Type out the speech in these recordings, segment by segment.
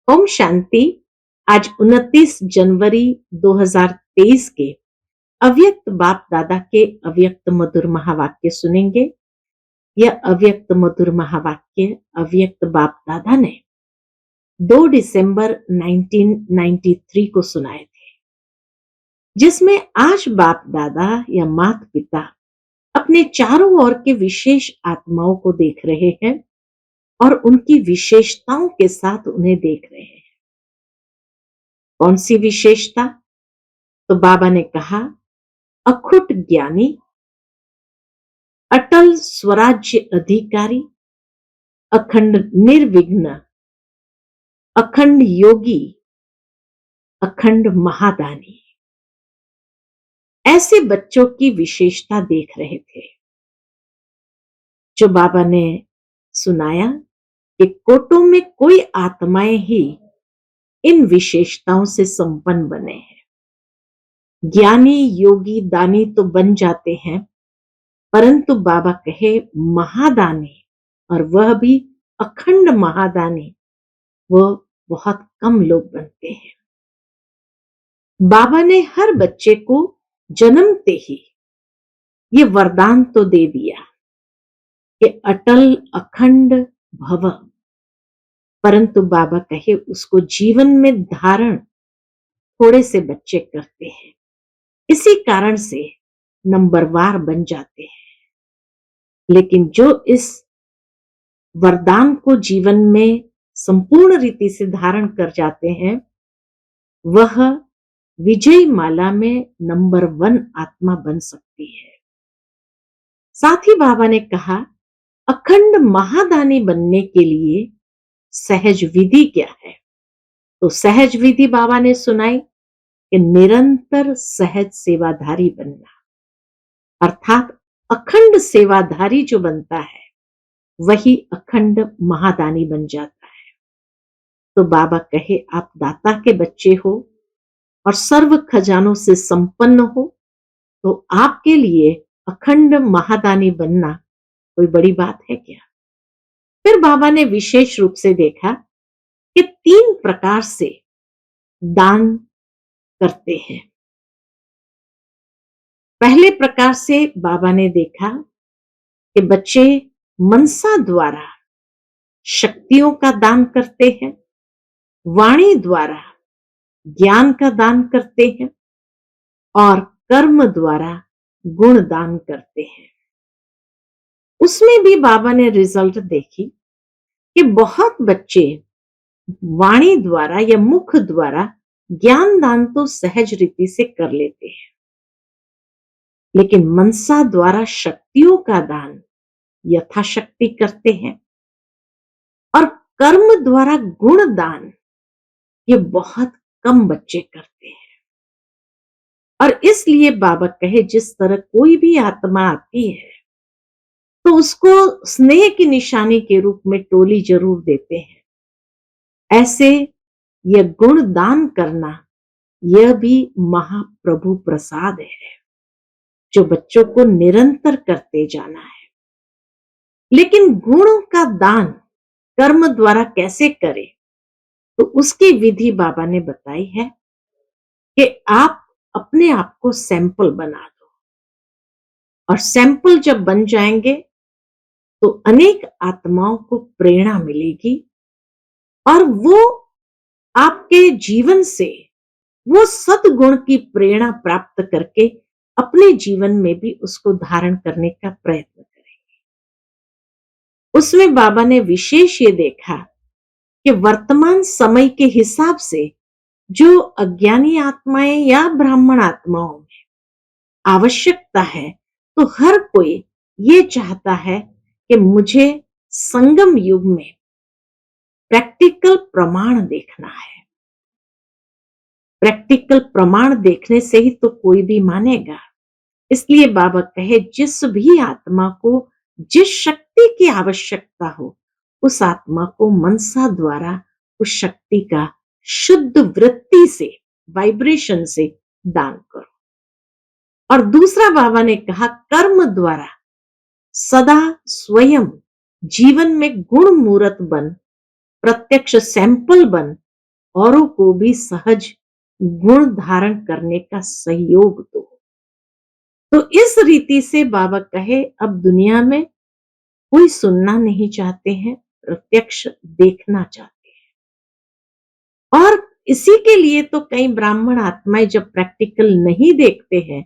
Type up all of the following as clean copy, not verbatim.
ओम शांति। आज 29 जनवरी 2023 के अव्यक्त बाप दादा के अव्यक्त मधुर महावाक्य सुनेंगे। यह अव्यक्त मधुर महावाक्य अव्यक्त बाप दादा ने 2 दिसंबर 1993 को सुनाए थे, जिसमें आज बाप दादा या माता पिता अपने चारों ओर के विशेष आत्माओं को देख रहे हैं और उनकी विशेषताओं के साथ उन्हें देख रहे हैं। कौन सी विशेषता? तो बाबा ने कहा, अखुट ज्ञानी, अटल स्वराज्य अधिकारी, अखंड निर्विघ्न, अखंड योगी, अखंड महादानी। ऐसे बच्चों की विशेषता देख रहे थे, जो बाबा ने सुनाया कि कोटों में कोई आत्माएं ही इन विशेषताओं से संपन्न बने हैं। ज्ञानी, योगी, दानी तो बन जाते हैं, परंतु बाबा कहे महादानी, और वह भी अखंड महादानी, वह बहुत कम लोग बनते हैं। बाबा ने हर बच्चे को जन्मते ही ये वरदान तो दे दिया कि अटल अखंड भव, परंतु बाबा कहे उसको जीवन में धारण थोड़े से बच्चे करते हैं। इसी कारण से नंबरवार बन जाते हैं। लेकिन जो इस वरदान को जीवन में संपूर्ण रीति से धारण कर जाते हैं, वह विजय माला में नंबर 1 आत्मा बन सकती है। साथ ही बाबा ने कहा, अखंड महादानी बनने के लिए सहज विधि क्या है? तो सहज विधि बाबा ने सुनाई कि निरंतर सहज सेवाधारी बनना, अर्थात अखंड सेवाधारी जो बनता है वही अखंड महादानी बन जाता है। तो बाबा कहे, आप दाता के बच्चे हो और सर्व खजानों से संपन्न हो, तो आपके लिए अखंड महादानी बनना कोई बड़ी बात है क्या? फिर बाबा ने विशेष रूप से देखा कि 3 प्रकार से दान करते हैं। पहले प्रकार से बाबा ने देखा कि बच्चे मनसा द्वारा शक्तियों का दान करते हैं, वाणी द्वारा ज्ञान का दान करते हैं और कर्म द्वारा गुण दान करते हैं। उसमें भी बाबा ने रिजल्ट देखी कि बहुत बच्चे वाणी द्वारा या मुख द्वारा ज्ञान दान तो सहज रीति से कर लेते हैं, लेकिन मनसा द्वारा शक्तियों का दान यथाशक्ति करते हैं और कर्म द्वारा गुण दान ये बहुत कम बच्चे करते हैं। और इसलिए बाबा कहे, जिस तरह कोई भी आत्मा आती है तो उसको स्नेह की निशानी के रूप में टोली जरूर देते हैं, ऐसे यह गुण दान करना यह भी महाप्रभु प्रसाद है, जो बच्चों को निरंतर करते जाना है। लेकिन गुणों का दान कर्म द्वारा कैसे करें, तो उसकी विधि बाबा ने बताई है कि आप अपने आप को सैंपल बना दो, और सैंपल जब बन जाएंगे तो अनेक आत्माओं को प्रेरणा मिलेगी और वो आपके जीवन से वो सद्गुण की प्रेरणा प्राप्त करके अपने जीवन में भी उसको धारण करने का प्रयत्न करेंगे। उसमें बाबा ने विशेष ये देखा कि वर्तमान समय के हिसाब से जो अज्ञानी आत्माएं या ब्राह्मण आत्माओं में आवश्यकता है, तो हर कोई ये चाहता है कि मुझे संगम युग में प्रैक्टिकल प्रमाण देखना है। प्रैक्टिकल प्रमाण देखने से ही तो कोई भी मानेगा। इसलिए बाबा कहे, जिस भी आत्मा को जिस शक्ति की आवश्यकता हो, उस आत्मा को मनसा द्वारा उस शक्ति का शुद्ध वृत्ति से, वाइब्रेशन से दान करो। और दूसरा बाबा ने कहा, कर्म द्वारा सदा स्वयं जीवन में गुण मूर्त बन, प्रत्यक्ष सैंपल बन औरों को भी सहज गुण धारण करने का सहयोग दो। तो इस रीति से बाबा कहे, अब दुनिया में कोई सुनना नहीं चाहते हैं, प्रत्यक्ष देखना चाहते हैं। और इसी के लिए तो कई ब्राह्मण आत्माएं जब प्रैक्टिकल नहीं देखते हैं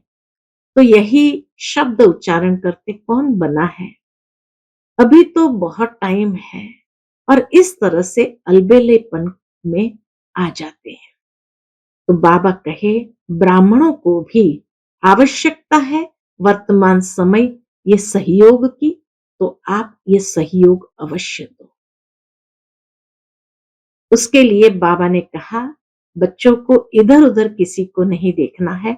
तो यही शब्द उच्चारण करते, कौन बना है, अभी तो बहुत टाइम है, और इस तरह से अलबेलेपन में आ जाते हैं। तो बाबा कहे, ब्राह्मणों को भी आवश्यकता है वर्तमान समय ये सहयोग की, तो आप ये सहयोग अवश्य दो। उसके लिए बाबा ने कहा, बच्चों को इधर उधर किसी को नहीं देखना है,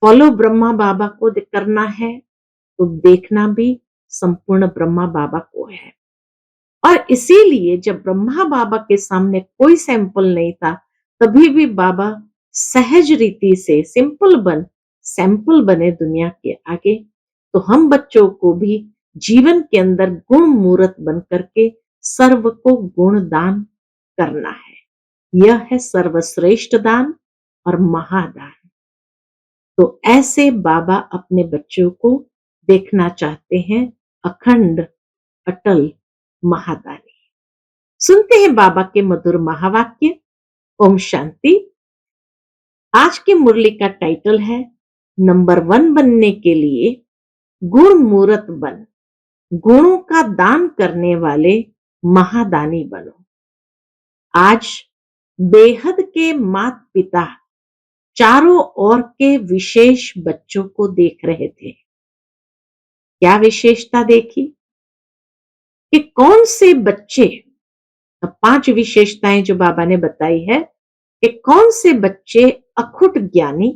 फॉलो ब्रह्मा बाबा को करना है, तो देखना भी संपूर्ण ब्रह्मा बाबा को है। और इसीलिए जब ब्रह्मा बाबा के सामने कोई सैंपल नहीं था, तभी भी बाबा सहज रीति से सैंपल बने दुनिया के आगे। तो हम बच्चों को भी जीवन के अंदर गुण मूर्त बन करके सर्व को गुण दान करना है। यह है सर्वश्रेष्ठ दान और महादान। तो ऐसे बाबा अपने बच्चों को देखना चाहते हैं, अखंड अटल महादानी। सुनते हैं बाबा के मधुर महावाक्य। ओम शांति। आज की मुरली का टाइटल है, नंबर 1 बनने के लिए गुण मूर्त बन, गुणों का दान करने वाले महादानी बनो। आज बेहद के माता पिता चारों ओर के विशेष बच्चों को देख रहे थे। क्या विशेषता देखी कि कौन से बच्चे, 5 विशेषताएं जो बाबा ने बताई है कि कौन से बच्चे अखुट ज्ञानी,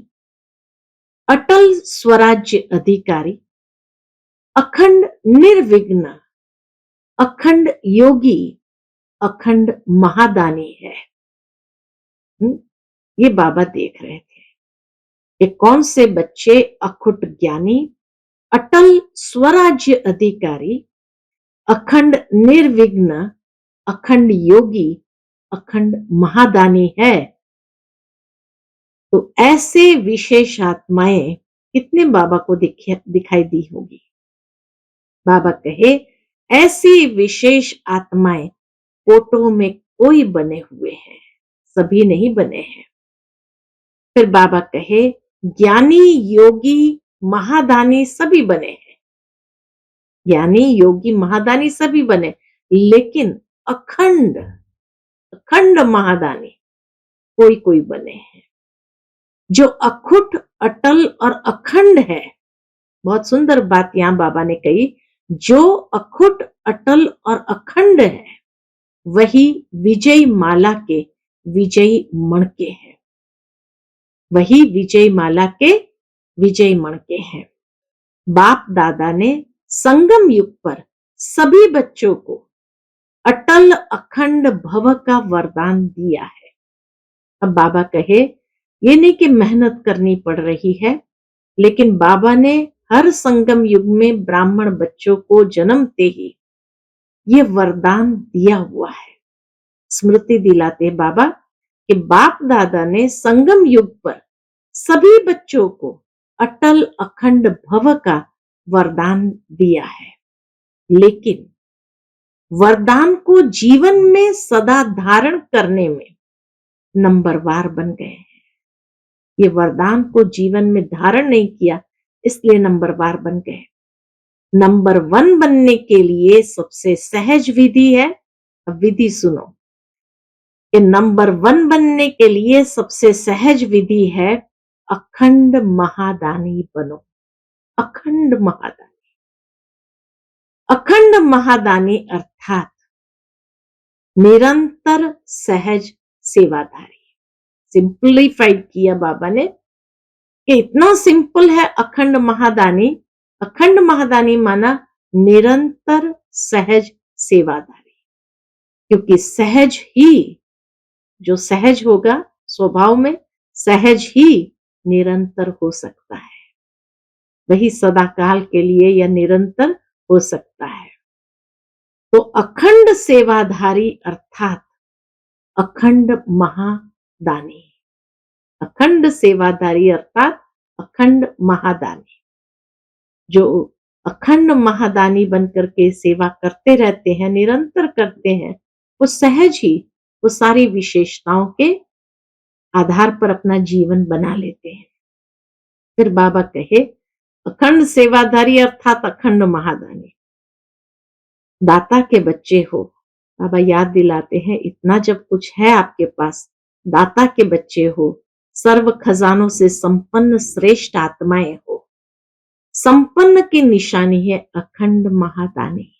अटल स्वराज्य अधिकारी, अखंड निर्विघ्न, अखंड योगी, अखंड महादानी है। ये बाबा देख रहे थे कि कौन से बच्चे अखुट ज्ञानी, अटल स्वराज्य अधिकारी, अखंड निर्विघ्न, अखंड योगी, अखंड महादानी है। तो ऐसे विशेष आत्माएं कितने बाबा को दिखाई दी होगी। बाबा कहे, ऐसी विशेष आत्माएं फोटो में कोई बने हुए हैं, सभी नहीं बने हैं। फिर बाबा कहे, ज्ञानी योगी महादानी सभी बने हैं, ज्ञानी योगी महादानी सभी बने, लेकिन अखंड अखंड महादानी कोई कोई बने हैं। जो अखुट अटल और अखंड है, बहुत सुंदर बात यहां बाबा ने कही, जो अखुट अटल और अखंड है वही विजय माला के विजयी मणके हैं, वही विजय माला के विजय मणके हैं। बाप दादा ने संगम युग पर सभी बच्चों को अटल अखंड भव का वरदान दिया है। अब बाबा कहे, ये नहीं कि मेहनत करनी पड़ रही है, लेकिन बाबा ने हर संगम युग में ब्राह्मण बच्चों को जन्मते ही ये वरदान दिया हुआ है। स्मृति दिलाते बाबा कि बाप दादा ने संगम युग पर सभी बच्चों को अटल अखंड भव का वरदान दिया है, लेकिन वरदान को जीवन में सदा धारण करने में नंबरवार बन गए हैं। ये वरदान को जीवन में धारण नहीं किया, इसलिए नंबरवार बन गए। नंबर 1 बनने के लिए सबसे सहज विधि है, अब विधि सुनो, कि नंबर 1 बनने के लिए सबसे सहज विधि है, अखंड महादानी बनो। अखंड महादानी, अखंड महादानी अर्थात निरंतर सहज सेवाधारी। सिंपलीफाइड किया बाबा ने कि इतना सिंपल है अखंड महादानी। अखंड महादानी माना निरंतर सहज सेवाधारी, क्योंकि सहज ही, जो सहज होगा स्वभाव में, सहज ही निरंतर हो सकता है, वही सदाकाल के लिए या निरंतर हो सकता है। तो अखंड सेवाधारी अर्थात अखंड महादानी। अखंड सेवाधारी अर्थात अखंड महादानी। जो अखंड महादानी बनकर के सेवा करते रहते हैं, निरंतर करते हैं, वो सहज ही वो सारी विशेषताओं के आधार पर अपना जीवन बना लेते हैं। फिर बाबा कहे अखंड सेवाधारी अर्थात अखंड महादानी। दाता के बच्चे हो। बाबा याद दिलाते हैं इतना जब कुछ है आपके पास, दाता के बच्चे हो, सर्व खजानों से संपन्न श्रेष्ठ आत्माएं हो। संपन्न की निशानी है अखंड महादानी।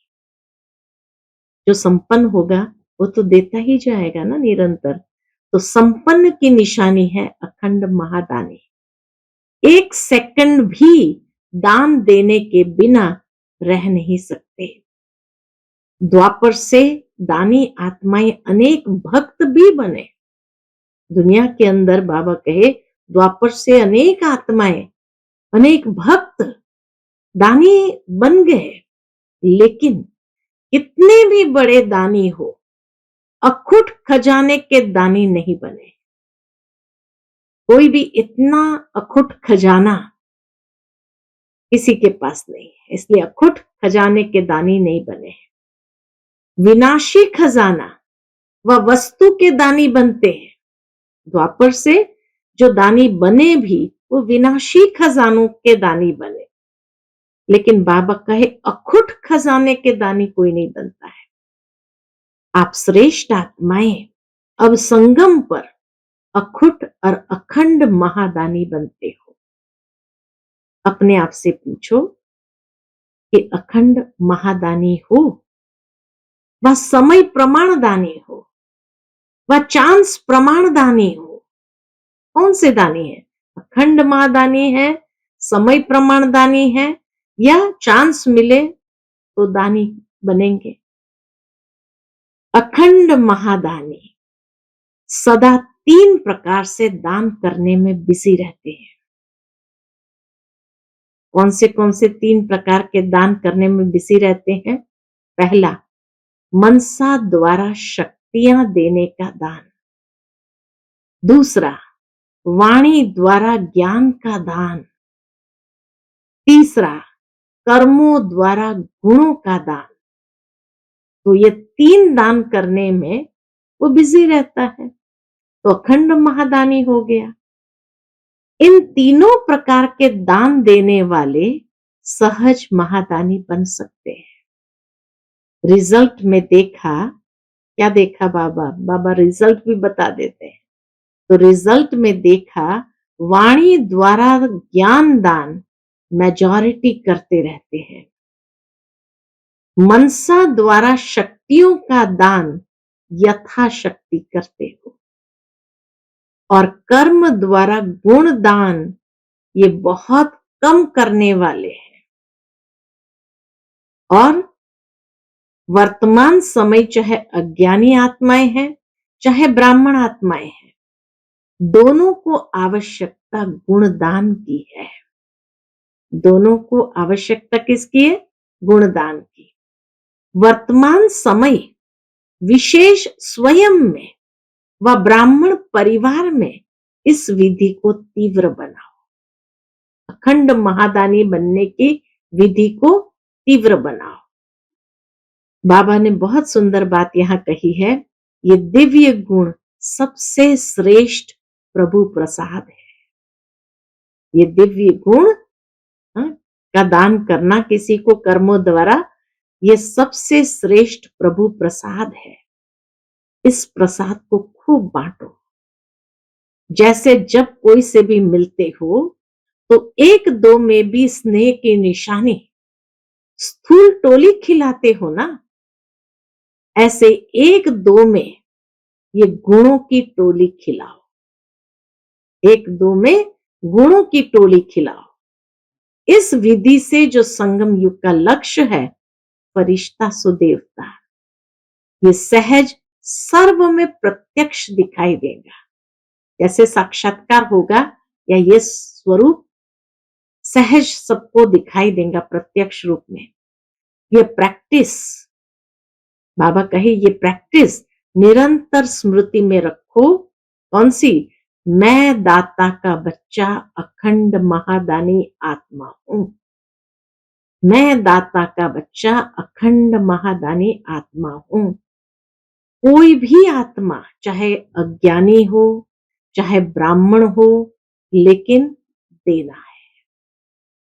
जो संपन्न होगा वो तो देता ही जाएगा ना निरंतर। तो संपन्न की निशानी है अखंड महादानी। एक सेकंड भी दान देने के बिना रह नहीं सकते। द्वापर से दानी आत्माएं अनेक भक्त भी बने। दुनिया के अंदर बाबा कहे द्वापर से अनेक आत्माएं, अनेक भक्त दानी बन गए, लेकिन कितने भी बड़े दानी हो, अखुट खजाने के दानी नहीं बने। कोई भी इतना अखुट खजाना किसी के पास नहीं है, इसलिए अखुट खजाने के दानी नहीं बने। विनाशी खजाना व वस्तु के दानी बनते हैं। द्वापर से जो दानी बने भी वो विनाशी खजानों के दानी बने, लेकिन बाबा कहे अखुट खजाने के दानी कोई नहीं बनता है। आप श्रेष्ठ आत्माएं अब संगम पर अखुट और अखंड महादानी बनते हो। अपने आप से पूछो कि अखंड महादानी हो, वह समय प्रमाण दानी हो, वह चांस प्रमाण दानी हो। कौन से दानी है? अखंड महादानी है, समय प्रमाण दानी है, या चांस मिले तो दानी बनेंगे। अखंड महादानी सदा 3 प्रकार से दान करने में बिजी रहते हैं। कौन से 3 प्रकार के दान करने में बिजी रहते हैं? पहला, मनसा द्वारा शक्तियां देने का दान। दूसरा, वाणी द्वारा ज्ञान का दान। तीसरा, कर्मों द्वारा गुणों का दान। तो ये 3 दान करने में वो बिजी रहता है, तो अखंड महादानी हो गया। इन तीनों प्रकार के दान देने वाले सहज महादानी बन सकते हैं। रिजल्ट में देखा, क्या देखा बाबा? बाबा रिजल्ट भी बता देते हैं। तो रिजल्ट में देखा, वाणी द्वारा ज्ञान दान मेजॉरिटी करते रहते हैं। मनसा द्वारा शक्तियों का दान यथाशक्ति करते हो, और कर्म द्वारा गुण दान ये बहुत कम करने वाले हैं। और वर्तमान समय चाहे अज्ञानी आत्माएं हैं, चाहे ब्राह्मण आत्माएं हैं, दोनों को आवश्यकता गुणदान की है। दोनों को आवश्यकता किसकी है? गुणदान की। वर्तमान समय विशेष स्वयं में व ब्राह्मण परिवार में इस विधि को तीव्र बनाओ। अखंड महादानी बनने की विधि को तीव्र बनाओ। बाबा ने बहुत सुंदर बात यहां कही है, ये दिव्य गुण सबसे श्रेष्ठ प्रभु प्रसाद है। ये दिव्य गुण का दान करना किसी को कर्मों द्वारा, ये सबसे श्रेष्ठ प्रभु प्रसाद है। इस प्रसाद को खूब बांटो। जैसे जब कोई से भी मिलते हो तो 1-2 में भी स्नेह की निशानी स्थूल टोली खिलाते हो ना, ऐसे 1-2 में ये गुणों की टोली खिलाओ। 1-2 में गुणों की टोली खिलाओ। इस विधि से जो संगम युग का लक्ष्य है, फरिश्ता सुदेवता, ये सहज सर्व में प्रत्यक्ष दिखाई देगा। जैसे साक्षात्कार होगा, या ये स्वरूप सहज सबको दिखाई देगा प्रत्यक्ष रूप में। ये प्रैक्टिस, बाबा कहे ये प्रैक्टिस निरंतर स्मृति में रखो। कौन सी? मैं दाता का बच्चा अखंड महादानी आत्मा हूं। मैं दाता का बच्चा अखंड महादानी आत्मा हूं। कोई भी आत्मा, चाहे अज्ञानी हो, चाहे ब्राह्मण हो, लेकिन देना है।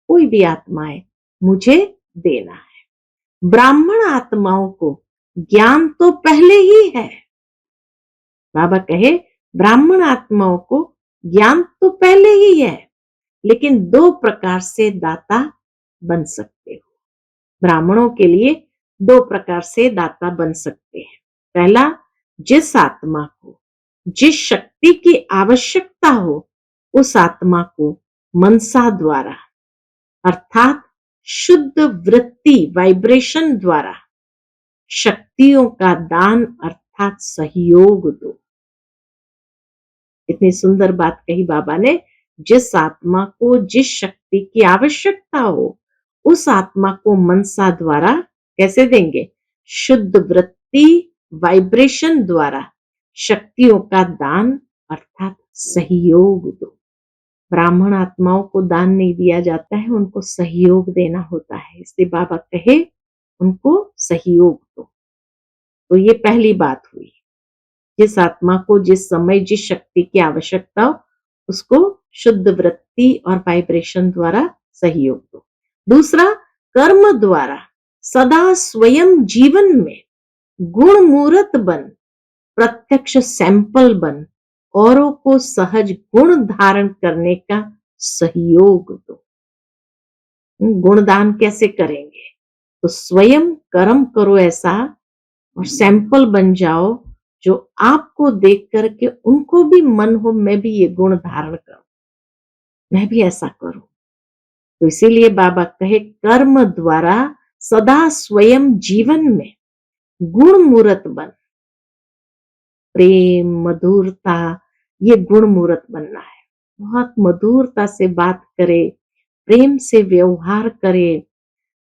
कोई भी आत्मा है, मुझे देना है। ब्राह्मण आत्माओं को ज्ञान तो पहले ही है। बाबा कहे ब्राह्मण आत्माओं को ज्ञान तो पहले ही है, लेकिन दो प्रकार से दाता बन सकते हो। ब्राह्मणों के लिए दो प्रकार से दाता बन सकते हैं। पहला, जिस आत्मा को जिस शक्ति की आवश्यकता हो, उस आत्मा को मनसा द्वारा अर्थात शुद्ध वृत्ति वाइब्रेशन द्वारा शक्तियों का दान अर्थात सहयोग दो। इतनी सुंदर बात कही बाबा ने। जिस आत्मा को जिस शक्ति की आवश्यकता हो, उस आत्मा को मनसा द्वारा कैसे देंगे? शुद्ध वृत्ति वाइब्रेशन द्वारा शक्तियों का दान अर्थात सहयोग दो। ब्राह्मण आत्माओं को दान नहीं दिया जाता है, उनको सहयोग देना होता है। इसलिए बाबा कहे उनको सहयोग दो। तो ये पहली बात हुई। जिस आत्मा को जिस समय जिस शक्ति की आवश्यकता हो, उसको शुद्ध वृत्ति और वाइब्रेशन द्वारा सहयोग दो। दूसरा, कर्म द्वारा सदा स्वयं जीवन में गुण मूर्त बन, प्रत्यक्ष सैंपल बन, औरों को सहज गुण धारण करने का सहयोग दो। गुणदान कैसे करेंगे? तो स्वयं कर्म करो ऐसा और सैंपल बन जाओ, जो आपको देख करके उनको भी मन हो मैं भी ये गुण धारण करूं, मैं भी ऐसा करूं। तो इसीलिए बाबा कहे कर्म द्वारा सदा स्वयं जीवन में गुण मूर्त बन। प्रेम, मधुरता, ये गुण मूर्त बनना है। बहुत मधुरता से बात करे, प्रेम से व्यवहार करे।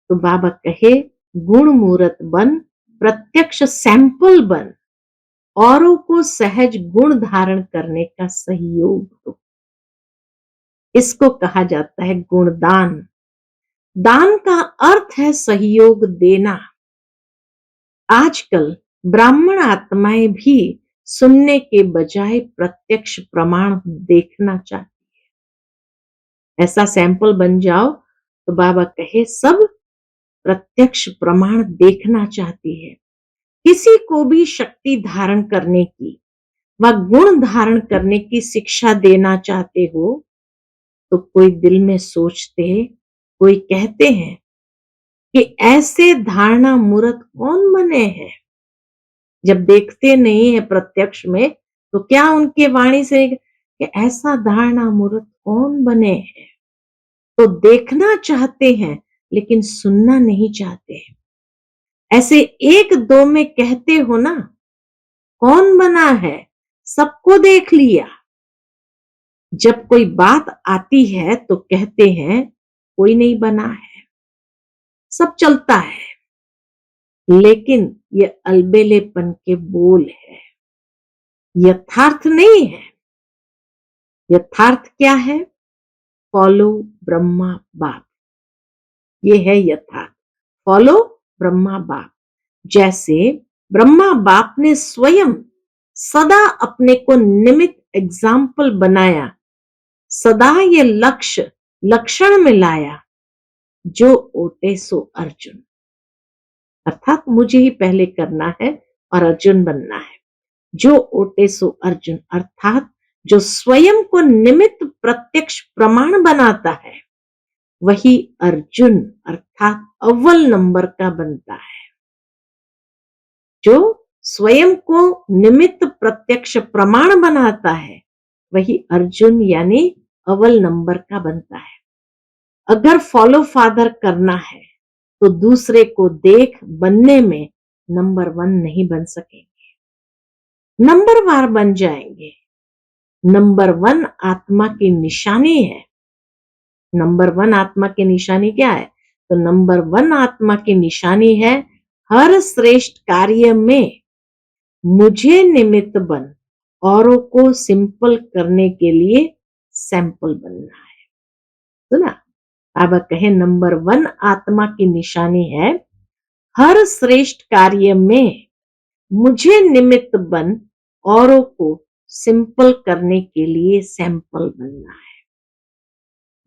तो बाबा कहे गुण मूर्त बन, प्रत्यक्ष सैंपल बन, औरों को सहज गुण धारण करने का सहयोग दो। इसको कहा जाता है गुणदान। दान का अर्थ है सहयोग देना। आजकल ब्राह्मण आत्माएं भी सुनने के बजाय प्रत्यक्ष प्रमाण देखना चाहती है। ऐसा सैंपल बन जाओ तो बाबा कहे सब प्रत्यक्ष प्रमाण देखना चाहती है। किसी को भी शक्ति धारण करने की व गुण धारण करने की शिक्षा देना चाहते हो, तो कोई दिल में सोचते, कोई कहते हैं कि ऐसे धारणा मूर्त कौन बने हैं। जब देखते नहीं है प्रत्यक्ष में, तो क्या उनके वाणी से कि ऐसा धारणा मूर्त कौन बने हैं। तो देखना चाहते हैं लेकिन सुनना नहीं चाहते। ऐसे एक दो में कहते हो ना, कौन बना है, सबको देख लिया। जब कोई बात आती है तो कहते हैं कोई नहीं बना है, सब चलता है। लेकिन ये अलबेलेपन के बोल है, यथार्थ नहीं है। यथार्थ क्या है? फॉलो ब्रह्मा बाप, ये है यथार्थ। फॉलो ब्रह्मा बाप। जैसे ब्रह्मा बाप ने स्वयं सदा अपने को निमित्त एग्जाम्पल बनाया, सदा ये लक्ष्य लक्षण में लाया, जो ओटे सो अर्जुन, अर्थात मुझे ही पहले करना है और अर्जुन बनना है। जो ओटे सो अर्जुन, अर्थात जो स्वयं को निमित्त प्रत्यक्ष प्रमाण बनाता है, वही अर्जुन अर्थात अव्वल नंबर का बनता है। जो स्वयं को निमित्त प्रत्यक्ष प्रमाण बनाता है, वही अर्जुन यानी अव्वल नंबर का बनता है। अगर फॉलो फादर करना है तो दूसरे को देख बनने में नंबर 1 नहीं बन सकेंगे, नंबर वार बन जाएंगे। नंबर 1 आत्मा की निशानी है। नंबर 1 आत्मा की निशानी क्या है? तो नंबर 1 आत्मा की निशानी है हर श्रेष्ठ कार्य में मुझे निमित्त बन, औरों को सिंपल करने के लिए सैंपल बनना है। सुना? बाबा कहे नंबर 1 आत्मा की निशानी है, हर श्रेष्ठ कार्य में मुझे निमित्त बन, औरों को सिंपल करने के लिए सैंपल बनना है।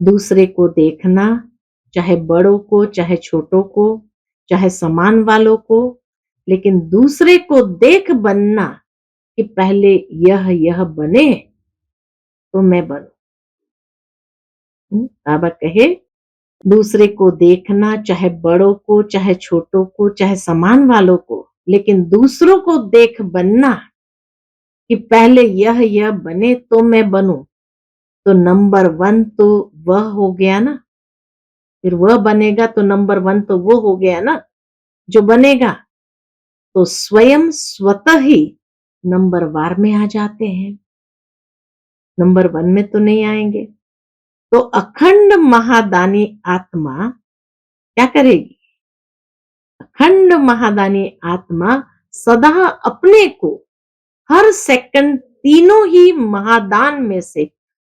दूसरे को देखना, चाहे बड़ों को, चाहे छोटों को, चाहे समान वालों को, लेकिन दूसरे को देख बनना कि पहले यह बने तो मैं बनूं। बाबा कहे दूसरे को देखना, चाहे बड़ों को, चाहे छोटों को, चाहे समान वालों को, लेकिन दूसरों को देख बनना कि पहले यह बने तो मैं बनूं। तो नंबर 1 तो वह हो गया ना, फिर वह बनेगा तो नंबर 1 तो वो हो गया ना जो बनेगा। तो स्वयं स्वतः ही नंबर वार में आ जाते हैं, नंबर 1 में तो नहीं आएंगे। तो अखंड महादानी आत्मा क्या करेगी? अखंड महादानी आत्मा सदा अपने को हर सेकंड तीनों ही महादान में से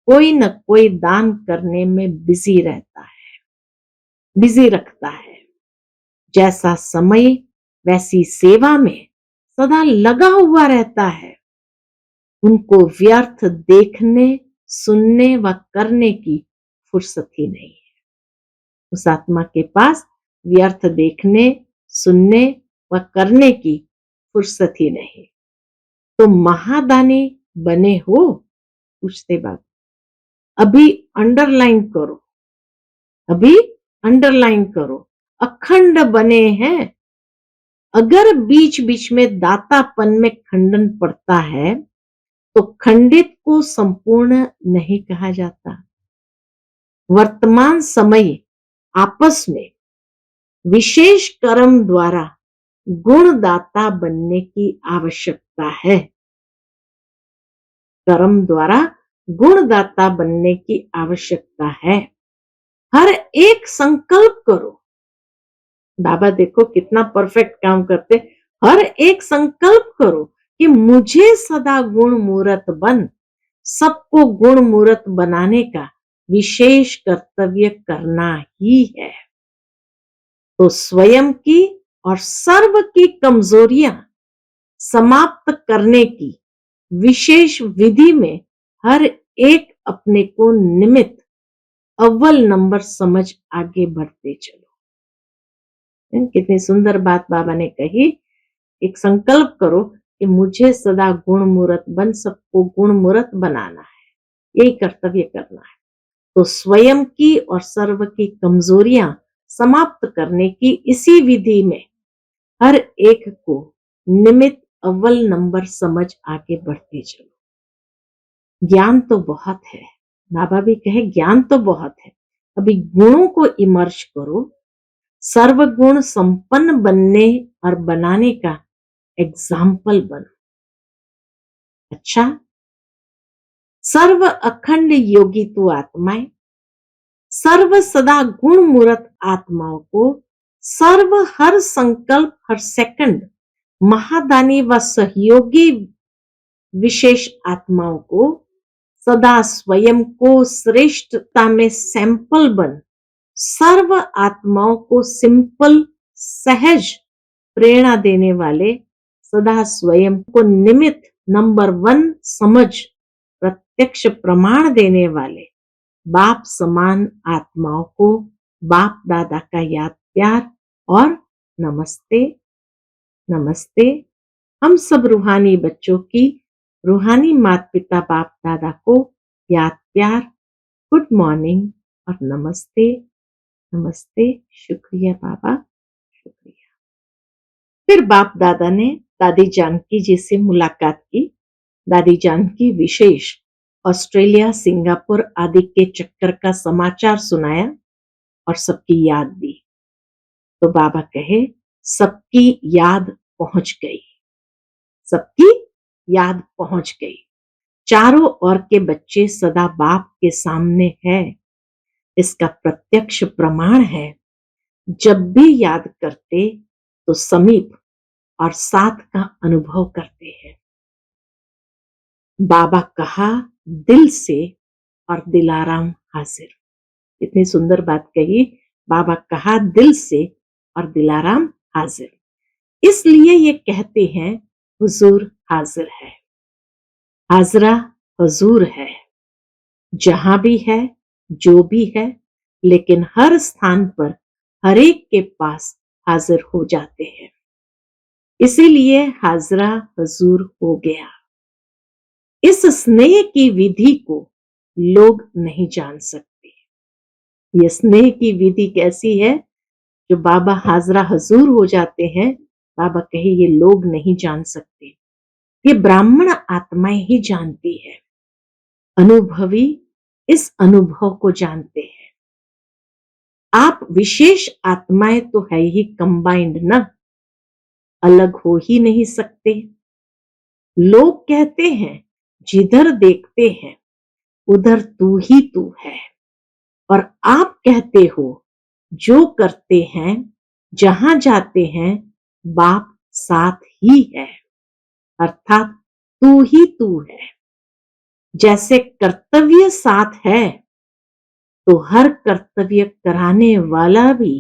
कोई न कोई दान करने में बिजी रहता है, बिजी रखता है। जैसा समय वैसी सेवा में सदा लगा हुआ रहता है। उनको व्यर्थ देखने, सुनने व करने की फुर्सत ही नहीं है। उस आत्मा के पास व्यर्थ देखने, सुनने व करने की फुर्सत ही नहीं। तो महादानी बने हो? पूछते बाबा। अभी अंडरलाइन करो, अभी अंडरलाइन करो, अखंड बने हैं। अगर बीच बीच में दातापन में खंडन पड़ता है तो खंडित को संपूर्ण नहीं कहा जाता। वर्तमान समय आपस में विशेष कर्म द्वारा गुणदाता बनने की आवश्यकता है। कर्म द्वारा गुणदाता बनने की आवश्यकता है। हर एक संकल्प करो। बाबा देखो कितना परफेक्ट काम करते। हर एक संकल्प करो कि मुझे सदा गुण मूर्त बन, सबको गुण मूर्त बनाने का विशेष कर्तव्य करना ही है। तो स्वयं की और सर्व की कमजोरियां समाप्त करने की विशेष विधि में हर एक अपने को निमित्त अव्वल नंबर समझ आगे बढ़ते चलो। कितनी सुंदर बात बाबा ने कही। एक संकल्प करो कि मुझे सदा गुण मूर्त बन, सबको गुण मूर्त बनाना है, यही कर्तव्य करना है। तो स्वयं की और सर्व की कमजोरियां समाप्त करने की इसी विधि में हर एक को निमित्त अव्वल नंबर समझ आगे बढ़ते चलो। ज्ञान तो बहुत है, बाबा भी कहे ज्ञान तो बहुत है, अभी गुणों को इमर्ज करो, सर्वगुण संपन्न बनने और बनाने का एग्जाम्पल बनो। अच्छा, सर्व अखंड योगी तू आत्माएं, सर्व सदा गुण मूर्त आत्माओं को सर्व हर संकल्प हर सेकंड महादानी व सहयोगी विशेष आत्माओं को सदा स्वयं को श्रेष्ठता में सैंपल बन, सर्व आत्माओं को सिंपल सहज प्रेरणा देने वाले, सदा स्वयं को निमित्त नंबर 1 समझ प्रत्यक्ष प्रमाण देने वाले बाप समान आत्माओं को बाप दादा का याद प्यार और नमस्ते। नमस्ते। हम सब रूहानी बच्चों की रूहानी माता पिता बाप दादा को याद प्यार, गुड मॉर्निंग और नमस्ते। नमस्ते, शुक्रिया बाबा, शुक्रिया। फिर बाप दादा ने दादी जानकी जी से मुलाकात की। दादी जानकी विशेष ऑस्ट्रेलिया, सिंगापुर आदि के चक्कर का समाचार सुनाया और सबकी याद दी। तो बाबा कहे सबकी याद पहुंच गई, सबकी याद पहुंच गई। चारों ओर के बच्चे सदा बाप के सामने हैं, इसका प्रत्यक्ष प्रमाण है। जब भी याद करते तो समीप और साथ का अनुभव करते हैं। बाबा कहा दिल से और दिलाराम हाजिर। इतनी सुंदर बात कही। बाबा कहा दिल से और दिलाराम हाजिर, इसलिए ये कहते हैं हुजूर हाजिर है। हाजरा हुजूर है, जहां भी है, जो भी है, लेकिन हर स्थान पर हर एक के पास हाजिर हो जाते हैं। इसीलिए हाजरा हुजूर हो गया। इस स्नेह की विधि को लोग नहीं जान सकते। ये स्नेह की विधि कैसी है जो बाबा हाजरा हुजूर हो जाते हैं। बाबा कहे ये लोग नहीं जान सकते, ये ब्राह्मण आत्माएं ही जानती है। अनुभवी इस अनुभव को जानते हैं। आप विशेष आत्माएं तो है ही कंबाइंड ना, अलग हो ही नहीं सकते। लोग कहते हैं जिधर देखते हैं उधर तू ही तू है, और आप कहते हो जो करते हैं जहां जाते हैं बाप साथ ही है, अर्थात तू ही तू है। जैसे कर्तव्य साथ है तो हर कर्तव्य कराने वाला भी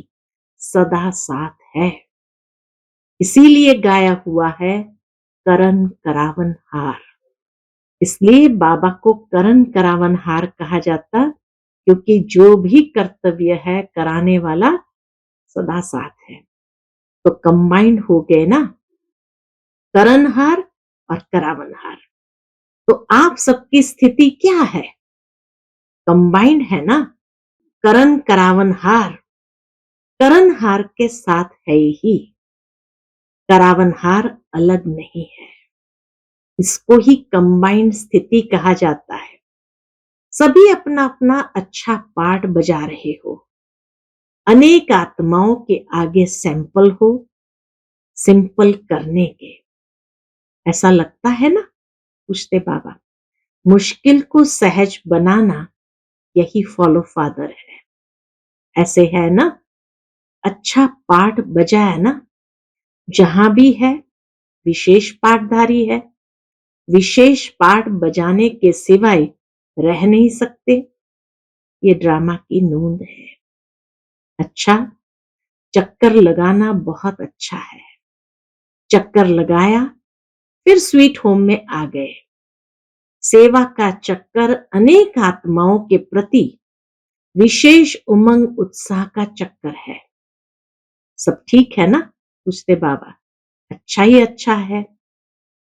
सदा साथ है। इसीलिए गाया हुआ है करन करावन हार। इसलिए बाबा को करन करावन हार कहा जाता, क्योंकि जो भी कर्तव्य है कराने वाला सदा साथ है। तो कंबाइंड हो गए ना, करनहार और करावनहार। तो आप सबकी स्थिति क्या है? कंबाइंड है ना, करन करावनहार। करनहार के साथ है ही, करावनहार अलग नहीं है। इसको ही कंबाइंड स्थिति कहा जाता है। सभी अपना अपना अच्छा पार्ट बजा रहे हो, अनेक आत्माओं के आगे सैंपल हो, सिंपल करने के। ऐसा लगता है ना? पूछते बाबा। मुश्किल को सहज बनाना यही फॉलो फादर है। ऐसे है ना, अच्छा पाठ बजाया ना, जहां भी है विशेष पाठधारी है, विशेष पाठ बजाने के सिवाय रह नहीं सकते। ये ड्रामा की नूंद है। अच्छा, चक्कर लगाना बहुत अच्छा है। चक्कर लगाया, फिर स्वीट होम में आ गए। सेवा का चक्कर अनेक आत्माओं के प्रति विशेष उमंग उत्साह का चक्कर है। सब ठीक है ना? पूछते बाबा। अच्छा ही अच्छा है।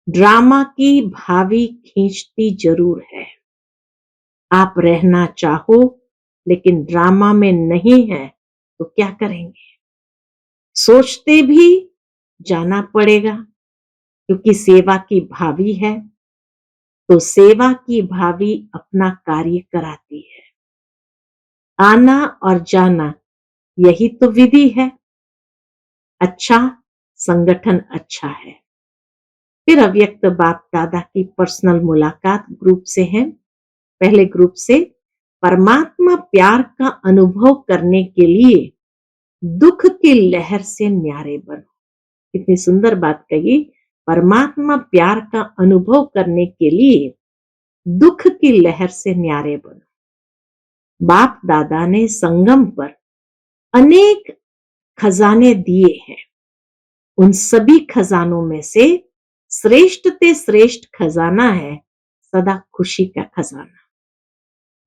ड्रामा की भावी खींचती जरूर है। आप रहना चाहो लेकिन ड्रामा में नहीं है तो क्या करेंगे? सोचते भी जाना पड़ेगा, क्योंकि सेवा की भावी है। तो सेवा की भावी अपना कार्य कराती है। आना और जाना यही तो विधि है। अच्छा, संगठन अच्छा है। फिर अव्यक्त बाप दादा की पर्सनल मुलाकात ग्रुप से है। पहले ग्रुप से परमात्मा प्यार का अनुभव करने के लिए दुख की लहर से न्यारे बनो। कितनी सुंदर बात कही। परमात्मा प्यार का अनुभव करने के लिए दुख की लहर से न्यारे बनो। बाप दादा ने संगम पर अनेक खजाने दिए हैं। उन सभी खजानों में से श्रेष्ठ ते श्रेष्ठ खजाना है सदा खुशी का खजाना।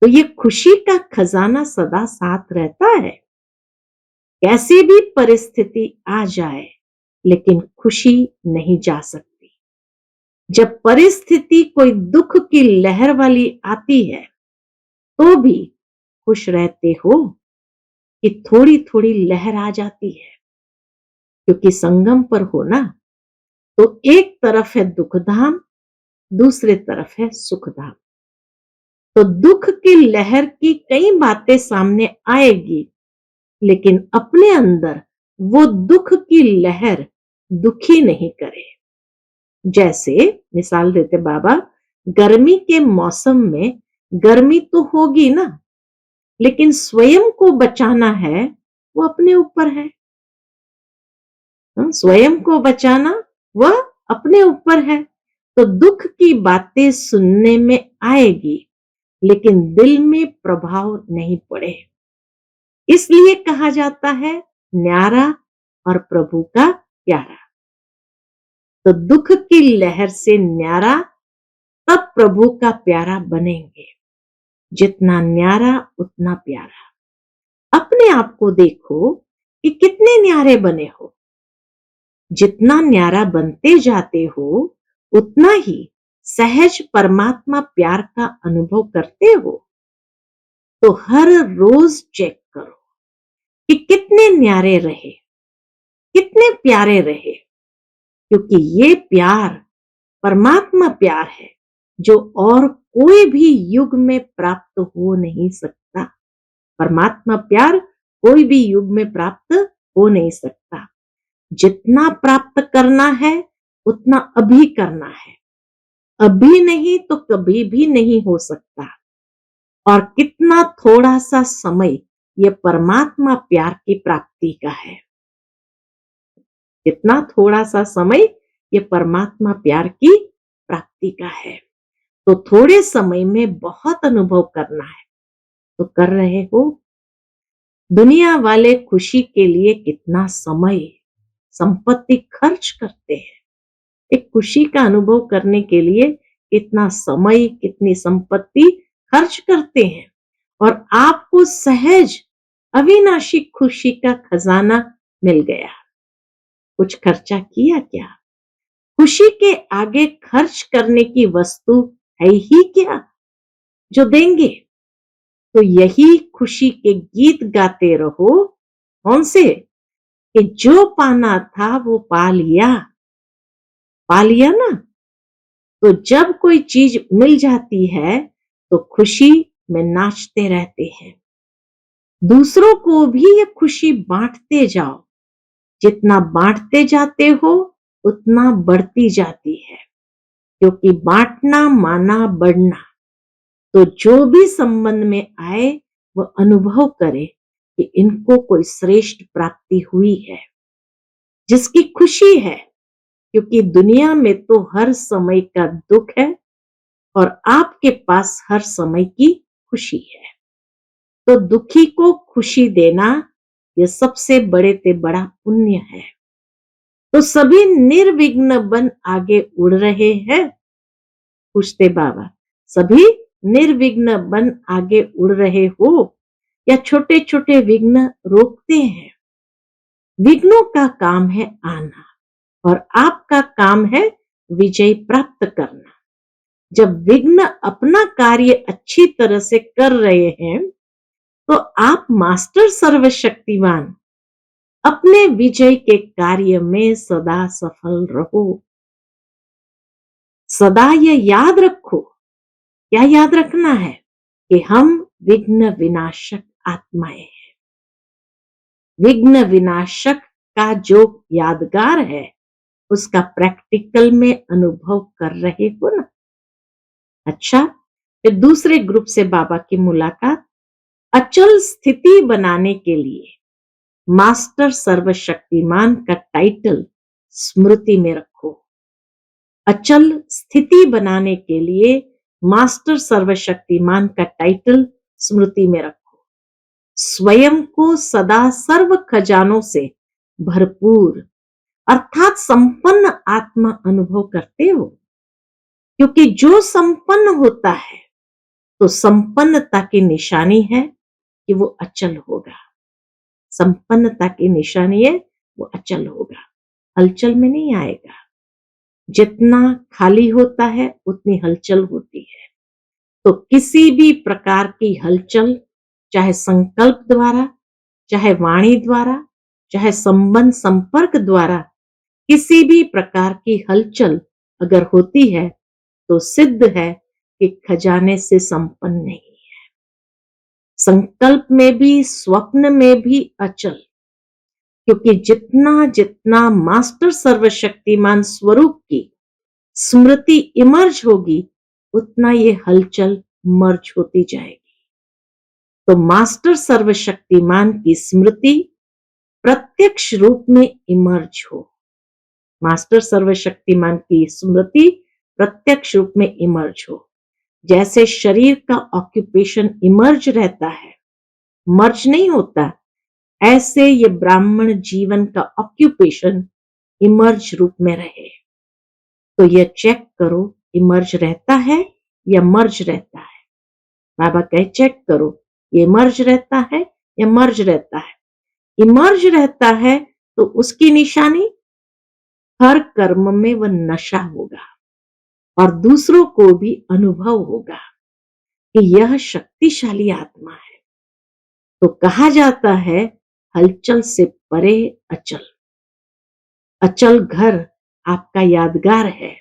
तो ये खुशी का खजाना सदा साथ रहता है। कैसी भी परिस्थिति आ जाए लेकिन खुशी नहीं जा सकती। जब परिस्थिति कोई दुख की लहर वाली आती है तो भी खुश रहते हो कि थोड़ी थोड़ी लहर आ जाती है, क्योंकि संगम पर हो ना, तो एक तरफ है दुख धाम, दूसरे तरफ है सुख धाम। तो दुख की लहर की कई बातें सामने आएगी, लेकिन अपने अंदर वो दुख की लहर दुखी नहीं करे। जैसे मिसाल देते बाबा, गर्मी के मौसम में गर्मी तो होगी ना, लेकिन स्वयं को बचाना है वो अपने ऊपर है। स्वयं को बचाना वह अपने ऊपर है। तो दुख की बातें सुनने में आएगी, लेकिन दिल में प्रभाव नहीं पड़े। इसलिए कहा जाता है न्यारा और प्रभु का प्यारा। तो दुख की लहर से न्यारा तब प्रभु का प्यारा बनेंगे। जितना न्यारा उतना प्यारा। अपने आप को देखो कि कितने न्यारे बने हो। जितना न्यारा बनते जाते हो, उतना ही सहज परमात्मा प्यार का अनुभव करते हो। तो हर रोज चेक करो कि कितने न्यारे रहे, कितने प्यारे रहे, क्योंकि ये प्यार परमात्मा प्यार है जो और कोई भी युग में प्राप्त हो नहीं सकता। परमात्मा प्यार कोई भी युग में प्राप्त हो नहीं सकता। जितना प्राप्त करना है उतना अभी करना है। अभी नहीं तो कभी भी नहीं हो सकता। और कितना थोड़ा सा समय ये परमात्मा प्यार की प्राप्ति का है। कितना थोड़ा सा समय ये परमात्मा प्यार की प्राप्ति का है। तो थोड़े समय में बहुत अनुभव करना है तो कर रहे हो। दुनिया वाले खुशी के लिए कितना समय संपत्ति खर्च करते हैं। एक खुशी का अनुभव करने के लिए कितना समय, कितनी संपत्ति खर्च करते हैं। और आपको सहज अविनाशी खुशी का खजाना मिल गया। कुछ खर्चा किया क्या? खुशी के आगे खर्च करने की वस्तु है ही क्या जो देंगे? तो यही खुशी के गीत गाते रहो। कौन से? कि जो पाना था वो पा लिया। पा लिया ना? तो जब कोई चीज मिल जाती है तो खुशी में नाचते रहते हैं। दूसरों को भी ये खुशी बांटते जाओ। जितना बांटते जाते हो उतना बढ़ती जाती है, क्योंकि बांटना माना बढ़ना। तो जो भी संबंध में आए वो अनुभव करे कि इनको कोई श्रेष्ठ प्राप्ति हुई है, जिसकी खुशी है। क्योंकि दुनिया में तो हर समय का दुख है और आपके पास हर समय की खुशी है। तो दुखी को खुशी देना यह सबसे बड़े से बड़ा पुण्य है। तो सभी निर्विघ्न बन आगे उड़ रहे हैं। पूछते बाबा, सभी निर्विघ्न बन आगे उड़ रहे हो या छोटे छोटे विघ्न रोकते हैं? विघ्नों का काम है आना और आपका काम है विजय प्राप्त करना। जब विघ्न अपना कार्य अच्छी तरह से कर रहे हैं तो आप मास्टर सर्वशक्तिमान अपने विजय के कार्य में सदा सफल रहो। सदा ये याद रखो। क्या याद रखना है? कि हम विघ्न विनाशक आत्माएं हैं। विघ्न विनाशक का जो यादगार है उसका प्रैक्टिकल में अनुभव कर रहे हो ना। अच्छा, फिर दूसरे ग्रुप से बाबा की मुलाकात। अचल स्थिति बनाने के लिए मास्टर सर्वशक्तिमान का टाइटल स्मृति में रखो। अचल स्थिति बनाने के लिए मास्टर सर्वशक्तिमान का टाइटल स्मृति में रखो। स्वयं को सदा सर्व खजानों से भरपूर अर्थात संपन्न आत्मा अनुभव करते हो। क्योंकि जो संपन्न होता है तो संपन्नता की निशानी है कि वो अचल होगा। संपन्नता की निशानी है वो अचल होगा, हलचल में नहीं आएगा। जितना खाली होता है उतनी हलचल होती है। तो किसी भी प्रकार की हलचल, चाहे संकल्प द्वारा, चाहे वाणी द्वारा, चाहे संबंध संपर्क द्वारा, किसी भी प्रकार की हलचल अगर होती है तो सिद्ध है कि खजाने से संपन्न नहीं है। संकल्प में भी, स्वप्न में भी अचल। क्योंकि जितना जितना मास्टर सर्वशक्तिमान स्वरूप की स्मृति इमर्ज होगी उतना ये हलचल मर्ज होती जाएगी। तो मास्टर सर्वशक्तिमान की स्मृति प्रत्यक्ष रूप में इमर्ज हो। मास्टर सर्वशक्तिमान की स्मृति प्रत्यक्ष रूप में इमर्ज हो। जैसे शरीर का ऑक्यूपेशन इमर्ज रहता है, मर्ज नहीं होता, ऐसे ये ब्राह्मण जीवन का ऑक्यूपेशन इमर्ज रूप में रहे। तो ये चेक करो, इमर्ज रहता है या मर्ज रहता है। बाबा कहे चेक करो, ये इमर्ज रहता है या मर्ज रहता है। इमर्ज रहता है तो उसकी निशानी हर कर्म में वह नशा होगा और दूसरों को भी अनुभव होगा कि यह शक्तिशाली आत्मा है। तो कहा जाता है हलचल से परे अचल। अचल घर आपका यादगार है,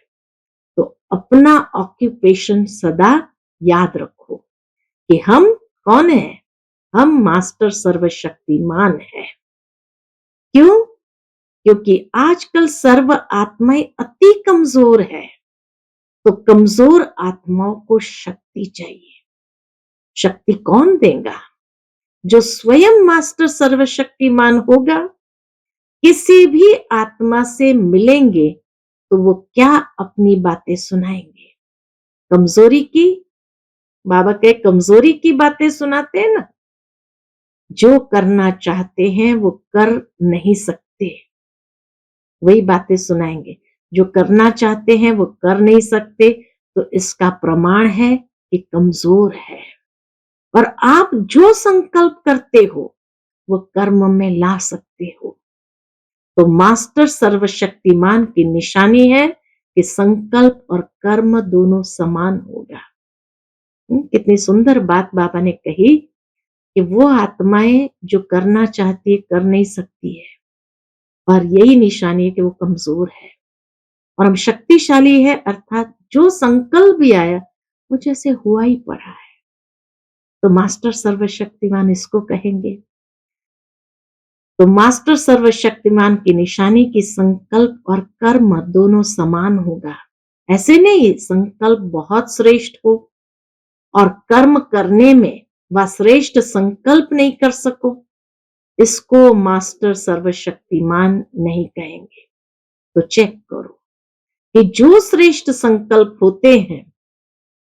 तो अपना ऑक्यूपेशन सदा याद रखो कि हम कौन है, हम मास्टर सर्वशक्तिमान है। क्यों? क्योंकि आजकल सर्व आत्माएं अति कमजोर है, तो कमजोर आत्माओं को शक्ति चाहिए। शक्ति कौन देगा? जो स्वयं मास्टर सर्वशक्तिमान होगा। किसी भी आत्मा से मिलेंगे तो वो क्या अपनी बातें सुनाएंगे? कमजोरी की, बाबा के कमजोरी की बातें सुनाते हैं ना। जो करना चाहते हैं वो कर नहीं सकते, वही बातें सुनाएंगे। जो करना चाहते हैं वो कर नहीं सकते, तो इसका प्रमाण है कि कमजोर है। और आप जो संकल्प करते हो वो कर्म में ला सकते हो। तो मास्टर सर्वशक्तिमान की निशानी है कि संकल्प और कर्म दोनों समान होगा। कितनी सुंदर बात बाबा ने कही कि वो आत्माएं जो करना चाहती है कर नहीं सकती है, और यही निशानी है कि वो कमजोर है और हम शक्तिशाली है। अर्थात जो संकल्प भी आया वो जैसे हुआ ही पड़ा है। तो मास्टर सर्वशक्तिमान इसको कहेंगे। तो मास्टर सर्वशक्तिमान की निशानी की संकल्प और कर्म दोनों समान होगा। ऐसे नहीं संकल्प बहुत श्रेष्ठ हो और कर्म करने में वह श्रेष्ठ संकल्प नहीं कर सको, इसको मास्टर सर्वशक्तिमान नहीं कहेंगे। तो चेक करो कि जो श्रेष्ठ संकल्प होते हैं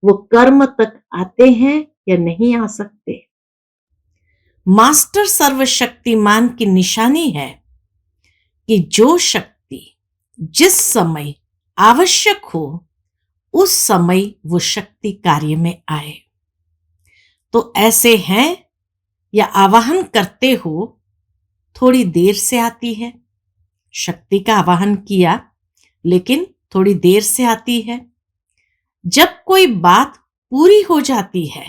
वो कर्म तक आते हैं या नहीं आ सकते। मास्टर सर्वशक्तिमान की निशानी है कि जो शक्ति जिस समय आवश्यक हो उस समय वो शक्ति कार्य में आए। तो ऐसे हैं या आवाहन करते हो, थोड़ी देर से आती है। शक्ति का आवाहन किया लेकिन थोड़ी देर से आती है। जब कोई बात पूरी हो जाती है,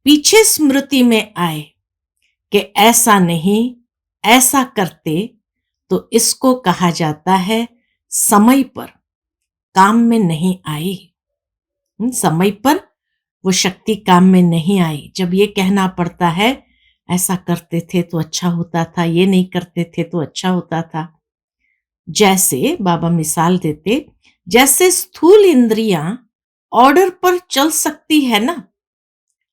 पीछे स्मृति में आए कि ऐसा नहीं ऐसा करते, तो इसको कहा जाता है समय पर काम में नहीं आई। समय पर वो शक्ति काम में नहीं आई। जब ये कहना पड़ता है ऐसा करते थे तो अच्छा होता था, ये नहीं करते थे तो अच्छा होता था। जैसे बाबा मिसाल देते, जैसे स्थूल इंद्रियां ऑर्डर पर चल सकती है ना,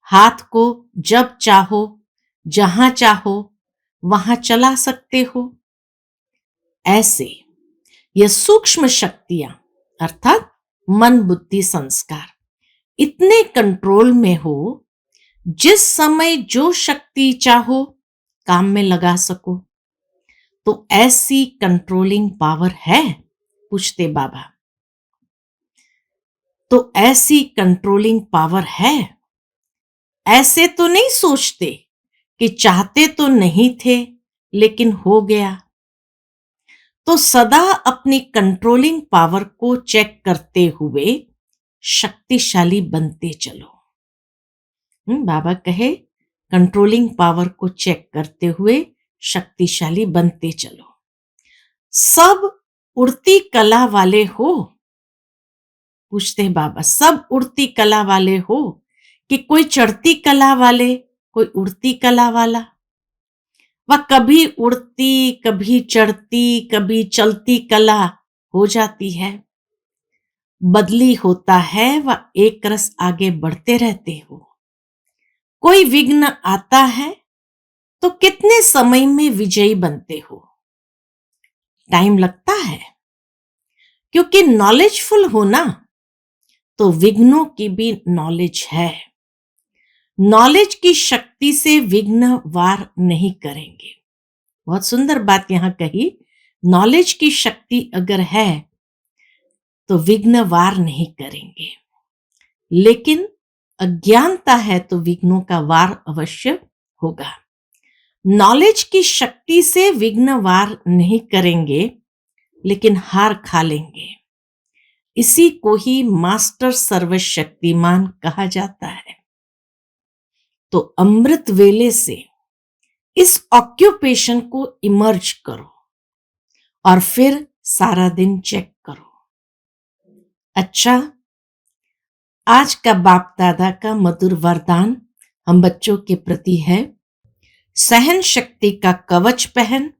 हाथ को जब चाहो जहां चाहो वहां चला सकते हो, ऐसे ये सूक्ष्म शक्तियां अर्थात मन बुद्धि संस्कार इतने कंट्रोल में हो, जिस समय जो शक्ति चाहो काम में लगा सको। तो ऐसी कंट्रोलिंग पावर है? पूछते बाबा। तो ऐसी कंट्रोलिंग पावर है? ऐसे तो नहीं सोचते कि चाहते तो नहीं थे लेकिन हो गया। तो सदा अपनी कंट्रोलिंग पावर को चेक करते हुए शक्तिशाली बनते चलो। बाबा कहे कंट्रोलिंग पावर को चेक करते हुए शक्तिशाली बनते चलो। सब उड़ती कला वाले हो? पूछते बाबा, सब उड़ती कला वाले हो कि कोई चढ़ती कला वाले, कोई उड़ती कला वाला? वह कभी उड़ती कभी चढ़ती कभी चलती कला हो जाती है। बदली होता है वह एक रस आगे बढ़ते रहते हो। कोई विघ्न आता है तो कितने समय में विजयी बनते हो? टाइम लगता है क्योंकि नॉलेजफुल होना तो विघ्नों की भी नॉलेज है। नॉलेज की शक्ति से विघ्न वार नहीं करेंगे। बहुत सुंदर बात यहां कही, नॉलेज की शक्ति अगर है तो विघ्न वार नहीं करेंगे, लेकिन अज्ञानता है तो विघ्नों का वार अवश्य होगा। नॉलेज की शक्ति से विघ्न वार नहीं करेंगे, लेकिन हार खा लेंगे। इसी को ही मास्टर सर्वशक्तिमान कहा जाता है। तो अमृत वेले से इस ऑक्यूपेशन को इमर्ज करो और फिर सारा दिन चेक करो। अच्छा, आज का बाप दादा का मधुर वरदान हम बच्चों के प्रति है, सहन शक्ति का कवच पहन,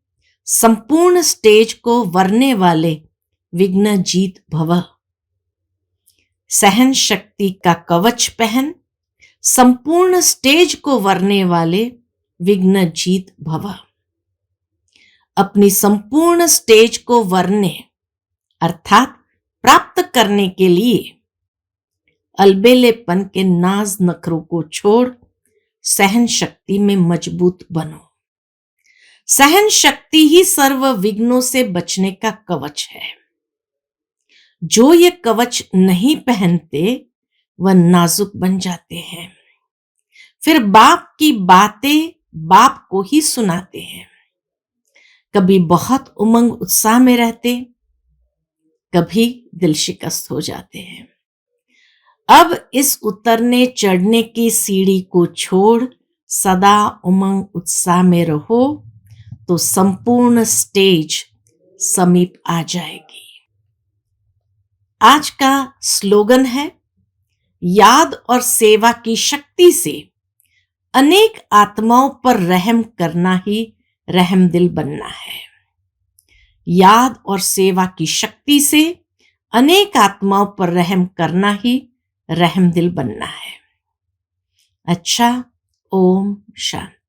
संपूर्ण स्टेज को वरने वाले विघ्न जीत भव। सहन शक्ति का कवच पहन, संपूर्ण स्टेज को वरने वाले विघ्न जीत भव। अपनी संपूर्ण स्टेज को वरने अर्थात प्राप्त करने के लिए अलबेलेपन के नाज नखरों को छोड़ सहन शक्ति में मजबूत बनो। सहन शक्ति ही सर्व विघ्नों से बचने का कवच है। जो ये कवच नहीं पहनते वह नाजुक बन जाते हैं, फिर बाप की बातें बाप को ही सुनाते हैं। कभी बहुत उमंग उत्साह में रहते, कभी दिल शिकस्त हो जाते हैं। अब इस उतरने चढ़ने की सीढ़ी को छोड़ सदा उमंग उत्साह में रहो तो संपूर्ण स्टेज समीप आ जाएगी। आज का स्लोगन है, याद और सेवा की शक्ति से अनेक आत्माओं पर रहम करना ही रहमदिल बनना है। याद और सेवा की शक्ति से अनेक आत्माओं पर रहम करना ही रहमदिल बनना है। अच्छा, ओम शांति।